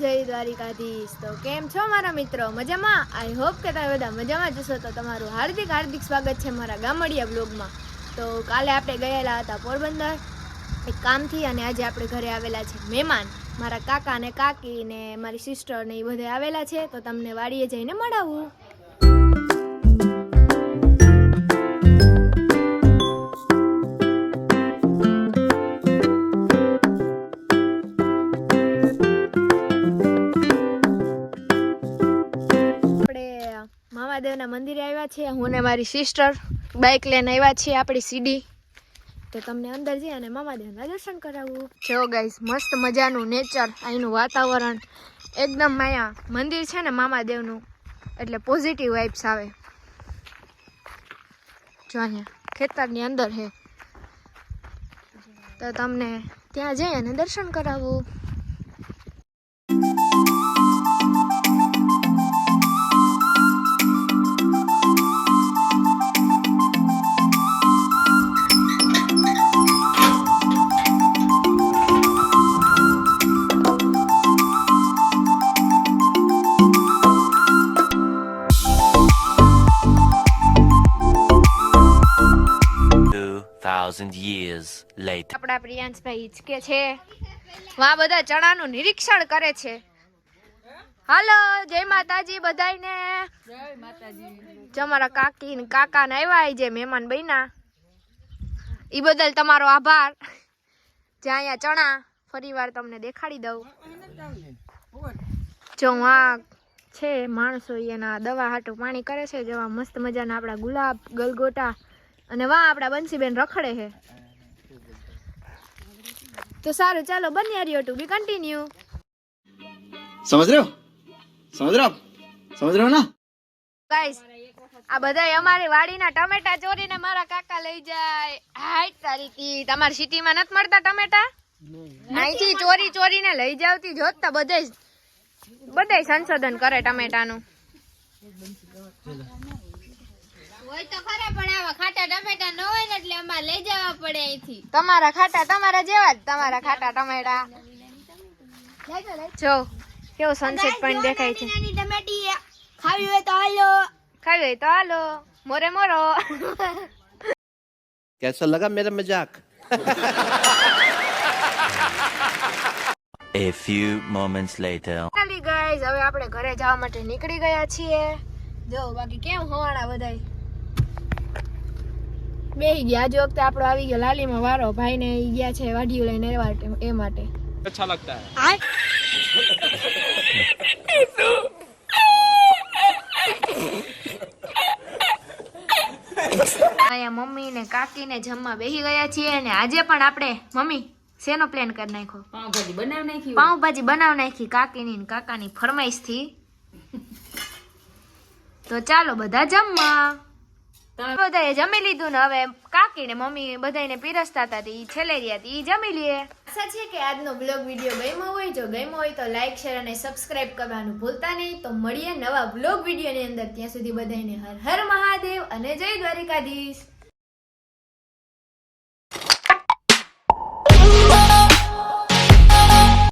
જય દ્વારિકાધીશ। તો કેમ છો મારા મિત્રો? મજામાં? આઈ હોપ કે તમે બધા મજામાં જશો। તો તમારું હાર્દિક સ્વાગત છે મારા ગામડિયા બ્લોગમાં। તો કાલે આપણે ગયેલા હતા પોરબંદર એક કામથી, અને આજે આપણે ઘરે આવેલા છે મહેમાન। મારા કાકા ને કાકી ને મારી સિસ્ટર ને એ બધા આવેલા છે, તો તમને વાડીએ જઈને મળાવું। મહાદેવના મંદિરે આવ્યા છીએ, હું ને મારી સિસ્ટર બાઇક લઈને આવ્યા છીએ આપણી સીડી। તો તમને અંદર જઈ અને મહાદેવના દર્શન કરાવું। જો ગાઈસ, મસ્ત મજાનું નેચર, અહીંનું વાતાવરણ એકદમ અહીંયા મંદિર છે ને મહાદેવનું, એટલે પોઝિટિવ વાઇબ્સ આવે। જો અહીંયા ખેતરની અંદર છે, તો તમને ત્યાં જઈ અને દર્શન કરાવું। years later આપણા પ્રિયાંશભાઈ હિચકે છે, વાં બધા ચણાનું નિરીક્ષણ કરે છે। હાલો, જય માતાજી બધાયને। જય માતાજી। જો મારા કાકી ને કાકા ને આવ્યા, જે મહેમાન બન્યા, ઈ બદલ તમારો આભાર। જ્યાં અહીંયા ચણા ફરીવાર તમને દેખાડી દઉં। જો વાં છે માણસો એના દવા હાટું પાણી કરે છે। જેવા મસ્ત મજાના આપણા ગુલાબ ગલગોટા, અને વાહ આપડા બંસીબેન રખડે છે। તો સારું, ચાલો બન્યા રહ્યો, ટુ બી કન્ટિન્યુ। સમજ રહ્યો ના ગાઈસ, આ બધાય અમારી વાડીના ટમેટા ચોરીને મારા કાકા લઈ જાય। હાય તારીકી, તમારી સિટીમાં નથી મળતા ટમેટા? અહીંથી ચોરીને લઈ જાવતી જોતા બધાય સંશોધન કરે ટમેટાનું। હોય તો ખરા, પણ આવા ખાટા ટમેટા ન હોય ને, એટલે અમારે લઈ જવા પડે અહીંથી। તમારા ખાટા તમારા જેવા જ, તમારા ખાટા ટમેટા। જો કેવો સનસેટ પોઈન્ટ દેખાય છે। ટમેટી ખાવી હોય તો હાલો, મોરે મોરો। कैसा लगा मेरा मजाक? a few moments later guys, હવે આપણે ઘરે જવા માટે નીકળી ગયા છીએ। જો બાકી કેમ હોવાના બધાય બેહી ગયા। આજ વખતે આપણો આવી ગયો લાલીમાં વારો, ભાઈ ને ગયા છે વાડીઓ લઈને એ માટે। अच्छा लगता है। અહીંયા મમ્મી ને કાકી ને જમવા બેસી ગયા છીએ, અને આજે પણ આપણે મમ્મી શેનો પ્લાન કરી નાખ્યો? પાઉંભાજી બનાવ નાખી કાકીની ને કાકાની ફરમાઈશ થી। તો ચાલો બધા જમવા। બધાએ જમી લીધું ને હવે કાકી ને મમ્મી બધાને પીરસતા હતા, ઈ છેલ્લે રહ્યા ઈ જમી લઈએ। આશા છે કે આજનો બ્લોગ વિડીયો ગમ્યો હોય। જો ગમ્યો હોય તો લાઈક, શેર અને સબસ્ક્રાઇબ કરવાનું ભૂલતા નહીં। તો મળીએ નવા બ્લોગ વિડીયોની અંદર, ત્યાં સુધી બધાને હર હર મહાદેવ અને જય દ્વારિકાધીશ।